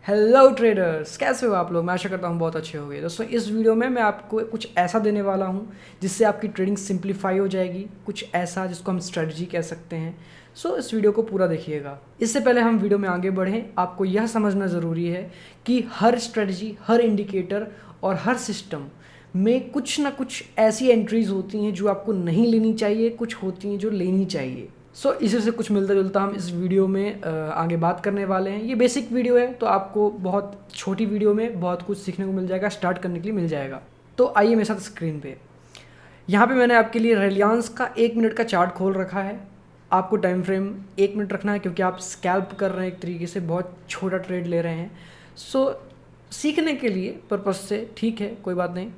Hello traders, कैसे हो आप लोग। मैं आशा करता हूँ बहुत अच्छे होंगे। दोस्तों, इस वीडियो में मैं आपको कुछ ऐसा देने वाला हूँ जिससे आपकी ट्रेडिंग सिंप्लीफाई हो जाएगी। कुछ ऐसा जिसको हम स्ट्रेटजी कह सकते हैं। इस वीडियो को पूरा देखिएगा। इससे पहले हम वीडियो में आगे बढ़ें, आपको यह समझना ज़रूरी है कि हर स्ट्रेटजी, हर इंडिकेटर और हर सिस्टम में कुछ ना कुछ ऐसी एंट्रीज होती हैं जो आपको नहीं लेनी चाहिए, कुछ होती हैं जो लेनी चाहिए। इसी से कुछ मिलता जुलता हम इस वीडियो में आगे बात करने वाले हैं। ये बेसिक वीडियो है, तो आपको बहुत छोटी वीडियो में बहुत कुछ सीखने को मिल जाएगा, स्टार्ट करने के लिए मिल जाएगा। तो आइए मेरे साथ स्क्रीन पे। यहाँ पे मैंने आपके लिए रिलायंस का 1 मिनट का चार्ट खोल रखा है। आपको टाइम फ्रेम 1 मिनट रखना है क्योंकि आप स्कैल्प कर रहे हैं, एक तरीके से बहुत छोटा ट्रेड ले रहे हैं। सीखने के लिए पर्पज़ से ठीक है, कोई बात नहीं।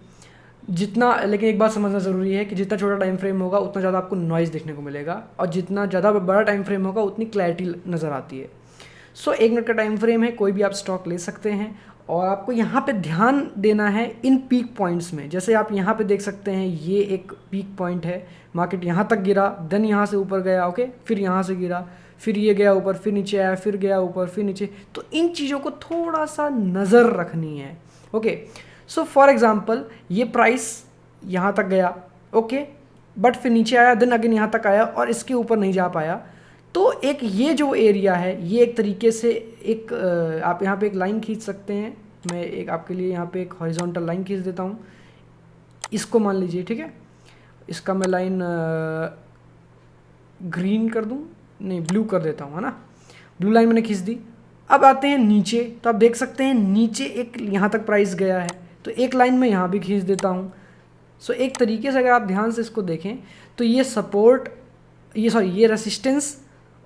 लेकिन एक बात समझना ज़रूरी है कि जितना छोटा टाइम फ्रेम होगा उतना ज़्यादा आपको नॉइज़ देखने को मिलेगा, और जितना ज़्यादा बड़ा टाइम फ्रेम होगा उतनी क्लैरिटी नज़र आती है। 1 मिनट का टाइम फ्रेम है, कोई भी आप स्टॉक ले सकते हैं। और आपको यहाँ पे ध्यान देना है इन पीक पॉइंट्स में। जैसे आप यहाँ पे देख सकते हैं, ये एक पीक पॉइंट है। मार्केट यहाँ तक गिरा, देन यहाँ से ऊपर गया, ओके, फिर यहाँ से गिरा, फिर ये गया ऊपर, फिर नीचे आया, फिर गया ऊपर, फिर नीचे। तो इन चीज़ों को थोड़ा सा नज़र रखनी है, ओके। फॉर एग्ज़ाम्पल, ये प्राइस यहाँ तक गया, ओके, बट फिर नीचे आया, देन अगेन यहाँ तक आया और इसके ऊपर नहीं जा पाया। तो एक ये जो एरिया है, ये एक तरीके से एक आप यहाँ पे एक लाइन खींच सकते हैं। मैं एक आपके लिए यहाँ पे एक हॉरिजॉन्टल लाइन खींच देता हूँ। इसको मान लीजिए, ठीक है। इसका मैं लाइन ग्रीन कर दूँ, नहीं ब्लू कर देता हूँ, है ना। ब्लू लाइन मैंने खींच दी। अब आते हैं नीचे, तो आप देख सकते हैं नीचे एक यहाँ तक प्राइस गया है, तो एक लाइन मैं यहाँ भी खींच देता हूँ। एक तरीके से अगर आप ध्यान से इसको देखें तो ये सपोर्ट, ये रेसिस्टेंस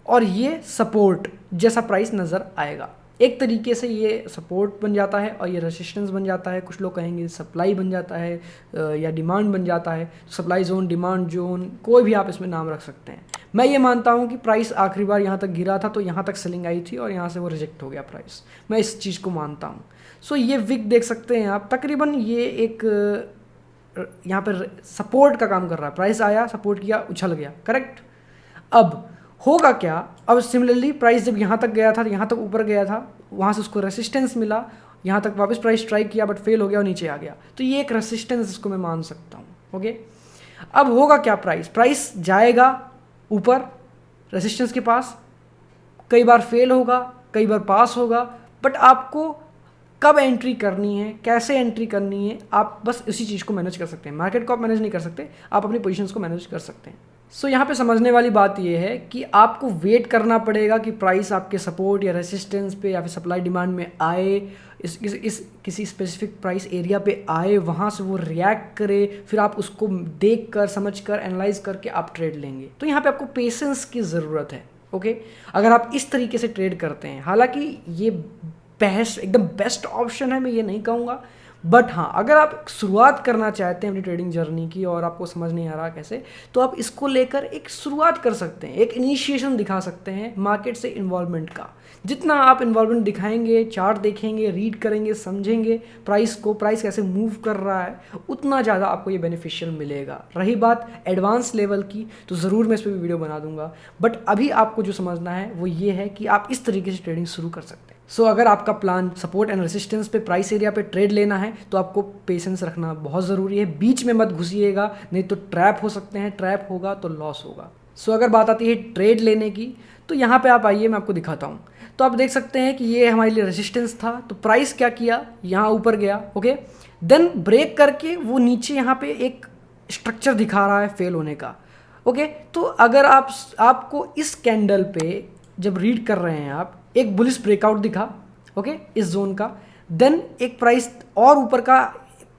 और ये सपोर्ट जैसा प्राइस नज़र आएगा। एक तरीके से ये सपोर्ट बन जाता है और ये रेसिस्टेंस बन जाता है। कुछ लोग कहेंगे सप्लाई बन जाता है या डिमांड बन जाता है। सप्लाई जोन, डिमांड जोन, कोई भी आप इसमें नाम रख सकते हैं। मैं ये मानता हूँ कि प्राइस आखिरी बार यहाँ तक गिरा था तो यहाँ तक सेलिंग आई थी और यहाँ से वो रिजेक्ट हो गया प्राइस। मैं इस चीज़ को मानता हूँ। ये विक देख सकते हैं आप, तकरीबन ये एक यहाँ पर सपोर्ट का काम कर रहा है। प्राइस आया, सपोर्ट किया, उछल गया, करेक्ट। अब होगा क्या, अब सिमिलरली प्राइस जब यहाँ तक गया था, यहाँ तक ऊपर गया था, वहाँ से उसको रेसिस्टेंस मिला, यहाँ तक वापस प्राइस ट्राई किया बट फेल हो गया और नीचे आ गया। तो ये एक रेसिस्टेंस इसको मैं मान सकता हूँ, ओके। अब होगा क्या, प्राइस जाएगा ऊपर रेसिस्टेंस के पास, कई बार फेल होगा, कई बार पास होगा, बट आपको कब एंट्री करनी है, कैसे एंट्री करनी है, आप बस उसी चीज़ को मैनेज कर सकते हैं। मार्केट को आप मैनेज नहीं कर सकते, आप अपनी पोजीशंस को मैनेज कर सकते हैं। यहाँ पे समझने वाली बात ये है कि आपको वेट करना पड़ेगा कि प्राइस आपके सपोर्ट या रेसिस्टेंस पे या फिर सप्लाई डिमांड में आए, इस किसी स्पेसिफिक प्राइस एरिया पे आए, वहाँ से वो रिएक्ट करे, फिर आप उसको देख कर, समझ कर, एनालाइज करके आप ट्रेड लेंगे। तो यहाँ पे आपको पेशेंस की ज़रूरत है, ओके। अगर आप इस तरीके से ट्रेड करते हैं, हालांकि ये एकदम बेस्ट ऑप्शन है, मैं ये नहीं कहूँगा, बट हाँ, अगर आप शुरुआत करना चाहते हैं अपनी ट्रेडिंग जर्नी की और आपको समझ नहीं आ रहा कैसे, तो आप इसको लेकर एक शुरुआत कर सकते हैं, एक इनिशिएशन दिखा सकते हैं मार्केट से इन्वॉल्वमेंट का। जितना आप इन्वॉल्वमेंट दिखाएंगे, चार्ट देखेंगे, रीड करेंगे, समझेंगे प्राइस कैसे मूव कर रहा है, उतना ज़्यादा आपको ये बेनिफिशियल मिलेगा। रही बात एडवांस लेवल की, तो ज़रूर मैं इस पर भी वीडियो बना दूंगा, बट अभी आपको जो समझना है वो ये है कि आप इस तरीके से ट्रेडिंग शुरू कर सकते हैं। अगर आपका प्लान सपोर्ट एंड रेसिस्टेंस पे, प्राइस एरिया पे ट्रेड लेना है, तो आपको पेशेंस रखना बहुत ज़रूरी है। बीच में मत घुसिएगा, नहीं तो ट्रैप हो सकते हैं, ट्रैप होगा तो लॉस होगा। अगर बात आती है ट्रेड लेने की, तो यहाँ पे आप आइए, मैं आपको दिखाता हूँ। तो आप देख सकते हैं कि ये हमारे लिए रेसिस्टेंस था, तो प्राइस क्या किया, यहाँ ऊपर गया, ओके, देन ब्रेक करके वो नीचे यहाँ पे एक स्ट्रक्चर दिखा रहा है फेल होने का, ओके। तो अगर आपको इस कैंडल पे जब रीड कर रहे हैं आप, एक बुलिश ब्रेकआउट दिखा, ओके, इस जोन का, देन एक प्राइस और ऊपर का,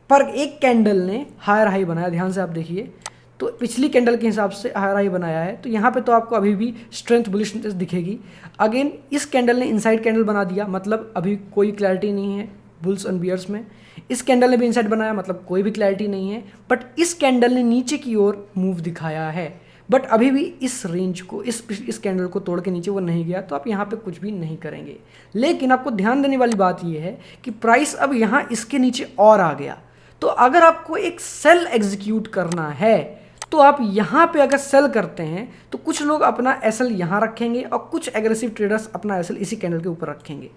पर एक कैंडल ने हायर हाई बनाया, ध्यान से आप देखिए, तो पिछली कैंडल के हिसाब से हायर हाई बनाया है, तो यहाँ पे तो आपको अभी भी स्ट्रेंथ बुलिशनेस दिखेगी। अगेन इस कैंडल ने इनसाइड कैंडल बना दिया, मतलब अभी कोई क्लैरिटी नहीं है बुल्स एंड बियर्स में। इस कैंडल ने भी इनसाइड बनाया, मतलब कोई भी क्लैरिटी नहीं है, बट इस कैंडल ने नीचे की ओर मूव दिखाया है, बट अभी भी इस रेंज को, इस कैंडल को तोड़ के नीचे वो नहीं गया, तो आप यहाँ पे कुछ भी नहीं करेंगे। लेकिन आपको ध्यान देने वाली बात ये है कि प्राइस अब यहाँ इसके नीचे और आ गया, तो अगर आपको एक सेल एग्जीक्यूट करना है, तो आप यहाँ पे अगर सेल करते हैं तो कुछ लोग अपना एसएल यहाँ रखेंगे और कुछ एग्रेसिव ट्रेडर्स अपना एसएल इसी कैंडल के ऊपर रखेंगे।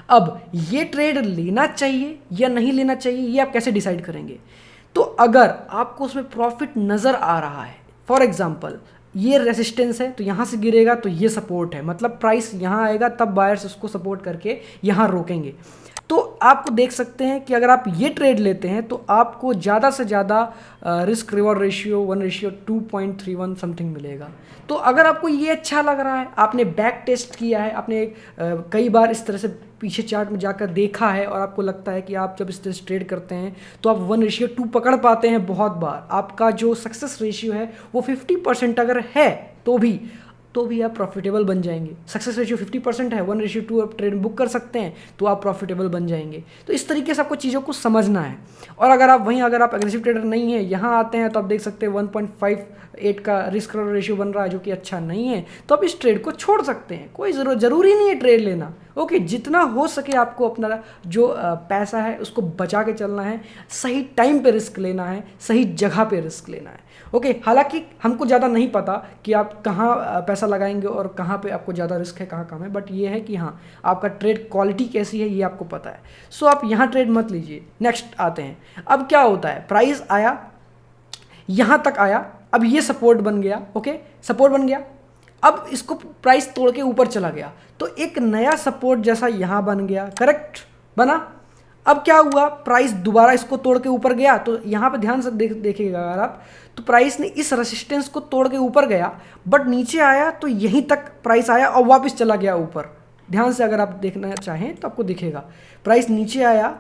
अब ये ट्रेड लेना चाहिए या नहीं लेना चाहिए ये आप कैसे डिसाइड करेंगे? तो अगर आपको उसमें प्रॉफिट नज़र आ रहा है, फॉर एग्जांपल ये रेसिस्टेंस है तो यहाँ से गिरेगा तो ये सपोर्ट है, मतलब प्राइस यहाँ आएगा तब बायर्स उसको सपोर्ट करके यहाँ रोकेंगे। तो आपको देख सकते हैं कि अगर आप ये ट्रेड लेते हैं तो आपको ज़्यादा से ज़्यादा रिस्क रिवॉर्ड रेशियो 1:2.31 समथिंग मिलेगा। तो अगर आपको ये अच्छा लग रहा है, आपने बैक टेस्ट किया है, आपने कई बार इस तरह से पीछे चार्ट में जाकर देखा है और आपको लगता है कि आप जब इस तरह से ट्रेड करते हैं तो आप 1:2 पकड़ पाते हैं बहुत बार, आपका जो सक्सेस रेशियो है वो 50% अगर है तो भी आप प्रॉफिटेबल बन जाएंगे। सक्सेस रेशियो 50% है, 1:2 आप ट्रेड बुक कर सकते हैं तो आप प्रॉफिटेबल बन जाएंगे। तो इस तरीके से आपको चीज़ों को समझना है। और अगर आप एग्रेसिव ट्रेडर नहीं है, यहाँ आते हैं तो आप देख सकते हैं 1.58 का रिस्क रेशियो बन रहा है जो कि अच्छा नहीं है, तो आप इस ट्रेड को छोड़ सकते हैं। कोई ज़रूरी नहीं है ट्रेड लेना। ओके, जितना हो सके आपको अपना जो पैसा है उसको बचा के चलना है, सही टाइम पे रिस्क लेना है, सही जगह पे रिस्क लेना है। ओके, हालांकि हमको ज़्यादा नहीं पता कि आप कहाँ पैसा लगाएंगे और कहाँ पे आपको ज़्यादा रिस्क है, कहाँ कम है, बट ये है कि हाँ आपका ट्रेड क्वालिटी कैसी है ये आपको पता है। सो आप यहाँ ट्रेड मत लीजिए। नेक्स्ट आते हैं, अब क्या होता है, प्राइस आया यहाँ तक आया, अब ये सपोर्ट बन गया। ओके, सपोर्ट बन गया, अब इसको प्राइस तोड़ के ऊपर चला गया तो एक नया सपोर्ट जैसा यहाँ बन गया, करेक्ट बना। अब क्या हुआ, प्राइस दोबारा इसको तोड़ के ऊपर गया, तो यहाँ पे ध्यान से देखिएगा अगर आप, तो प्राइस ने इस रेसिस्टेंस को तोड़ के ऊपर गया बट नीचे आया तो यहीं तक प्राइस आया और वापस चला गया ऊपर। ध्यान से अगर आप देखना चाहें तो आपको दिखेगा प्राइस नीचे आया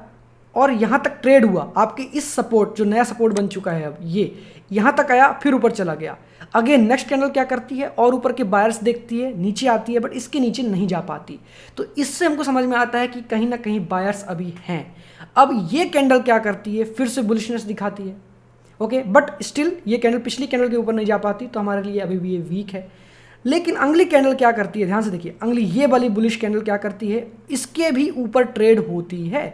और यहाँ तक ट्रेड हुआ, आपके इस सपोर्ट जो नया सपोर्ट बन चुका है अब ये यहाँ तक आया फिर ऊपर चला गया। अगेन नेक्स्ट कैंडल क्या करती है, और ऊपर के बायर्स देखती है, नीचे आती है बट इसके नीचे नहीं जा पाती। तो इससे हमको समझ में आता है कि कहीं ना कहीं बायर्स अभी हैं। अब ये कैंडल क्या करती है, फिर से बुलिशनेस दिखाती है। ओके, बट स्टिल ये कैंडल पिछली कैंडल के ऊपर नहीं जा पाती तो हमारे लिए अभी भी ये वीक है। लेकिन अगली कैंडल क्या करती है, ध्यान से देखिए, अगली ये वाली बुलिश कैंडल क्या करती है, इसके भी ऊपर ट्रेड होती है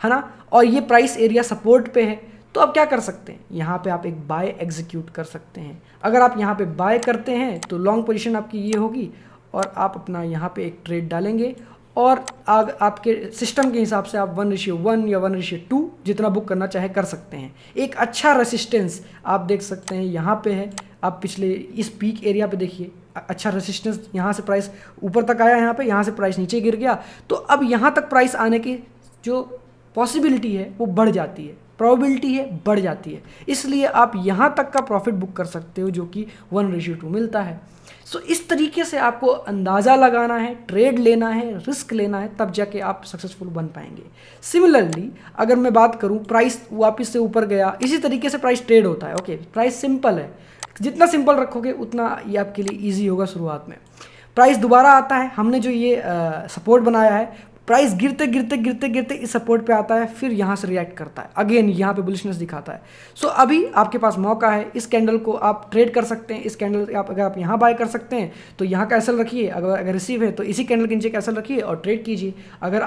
ना, और ये प्राइस एरिया सपोर्ट पे है। तो आप क्या कर सकते हैं, यहाँ पे आप एक बाय एग्जीक्यूट कर सकते हैं। अगर आप यहाँ पे बाय करते हैं तो लॉन्ग पोजीशन आपकी ये होगी और आप अपना यहाँ पे एक ट्रेड डालेंगे और आपके सिस्टम के हिसाब से आप 1:1 या 1:2 जितना बुक करना चाहे कर सकते हैं। एक अच्छा रेसिस्टेंस आप देख सकते हैं यहाँ पे है, आप पिछले इस पीक एरिया पे देखिए, अच्छा रेसिस्टेंस, यहाँ से प्राइस ऊपर तक आया, यहाँ से प्राइस नीचे गिर गया, तो अब यहाँ तक प्राइस आने की जो पॉसिबिलिटी है वो बढ़ जाती है, प्रोबेबिलिटी है बढ़ जाती है। इसलिए आप यहाँ तक का प्रॉफिट बुक कर सकते हो जो कि 1:2 मिलता है। सो इस तरीके से आपको अंदाज़ा लगाना है, ट्रेड लेना है, रिस्क लेना है, तब जाके आप सक्सेसफुल बन पाएंगे। सिमिलरली अगर मैं बात करूँ, प्राइस वापस से ऊपर गया, इसी तरीके से प्राइस ट्रेड होता है। ओके, प्राइस सिंपल है, जितना सिंपल रखोगे उतना ये आपके लिए ईजी होगा शुरुआत में। प्राइस दोबारा आता है, हमने जो ये सपोर्ट बनाया है, प्राइस गिरते गिरते गिरते गिरते इस सपोर्ट पे आता है, फिर यहाँ से रिएक्ट करता है, अगेन यहाँ पे बुलिशनेस दिखाता है। सो अभी आपके पास मौका है, इस कैंडल को आप ट्रेड कर सकते हैं। इस कैंडल अगर आप यहाँ बाय कर सकते हैं तो यहाँ का एसएल रखिए, अगर रिसीव है तो इसी कैंडल के नीचे का एसएल रखिए और ट्रेड कीजिए। अगर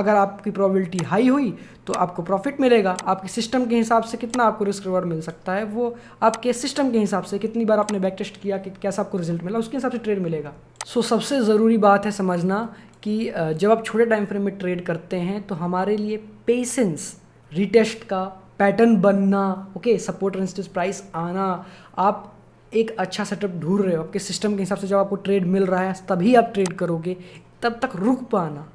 आपकी प्रोबेबिलिटी हाई हुई तो आपको प्रॉफिट मिलेगा। आपके सिस्टम के हिसाब से कितना आपको रिस्क रिवॉर्ड मिल सकता है, वो आपके सिस्टम के हिसाब से, कितनी बार आपने बैक टेस्ट किया कि कैसा आपको रिजल्ट मिला, उसके हिसाब से ट्रेड मिलेगा। सो सबसे ज़रूरी बात है समझना कि जब आप छोटे टाइम फ्रेम में ट्रेड करते हैं तो हमारे लिए पेशेंस, रीटेस्ट का पैटर्न बनना, ओके, सपोर्ट रेजिस्टेंस प्राइस आना, आप एक अच्छा सेटअप ढूंढ रहे हो आपके सिस्टम के हिसाब से, जब आपको ट्रेड मिल रहा है तभी आप ट्रेड करोगे, तब तक रुक पाना।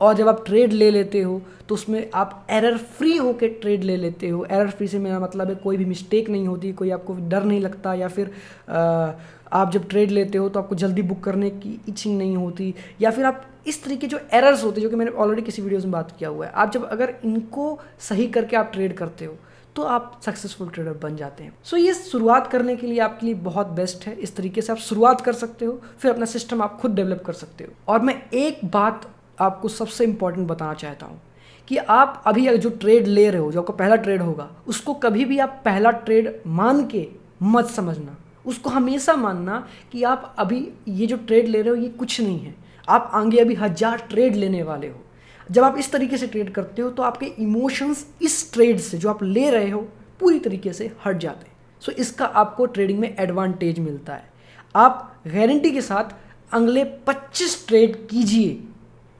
और जब आप ट्रेड ले लेते हो तो उसमें आप एरर फ्री होकर ट्रेड ले लेते हो। एरर फ्री से मेरा मतलब है कोई भी मिस्टेक नहीं होती, कोई आपको डर नहीं लगता, या फिर आप जब ट्रेड लेते हो तो आपको जल्दी बुक करने की इच्छिंग नहीं होती, या फिर आप इस तरीके जो एरर्स होते हैं, जो कि मैंने ऑलरेडी किसी वीडियोज़ में बात किया हुआ है, आप जब अगर इनको सही करके आप ट्रेड करते हो तो आप सक्सेसफुल ट्रेडर बन जाते हैं। सो ये शुरुआत करने के लिए आपके लिए बहुत बेस्ट है। इस तरीके से आप शुरुआत कर सकते हो, फिर अपना सिस्टम आप खुद डेवलप कर सकते हो। और मैं एक बात आपको सबसे इम्पॉर्टेंट बताना चाहता हूँ कि आप अभी अगर जो ट्रेड ले रहे हो, जो आपका पहला ट्रेड होगा, उसको कभी भी आप पहला ट्रेड मान के मत समझना। उसको हमेशा मानना कि आप अभी ये जो ट्रेड ले रहे हो ये कुछ नहीं है, आप आगे अभी 1000 ट्रेड लेने वाले हो। जब आप इस तरीके से ट्रेड करते हो तो आपके इमोशंस इस ट्रेड से जो आप ले रहे हो पूरी तरीके से हट जाते हैं। सो इसका आपको ट्रेडिंग में एडवांटेज मिलता है। आप गारंटी के साथ अगले 25 ट्रेड कीजिए,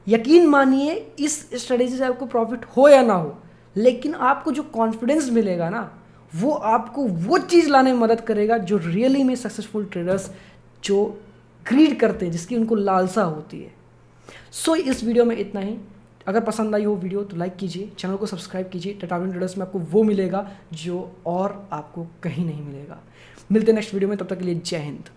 यकीन मानिए इस स्ट्रेटेजी से आपको प्रॉफिट हो या ना हो, लेकिन आपको जो कॉन्फिडेंस मिलेगा ना, वो आपको वो चीज़ लाने में मदद करेगा जो रियली में सक्सेसफुल ट्रेडर्स जो ग्रीड करते हैं, जिसकी उनको लालसा होती है। सो इस वीडियो में इतना ही। अगर पसंद आई हो वीडियो तो लाइक कीजिए, चैनल को सब्सक्राइब कीजिए। टाटाविन ट्रेडर्स में आपको वो मिलेगा जो और आपको कहीं नहीं मिलेगा। मिलते हैं नेक्स्ट वीडियो में, तब तक के लिए जय हिंद।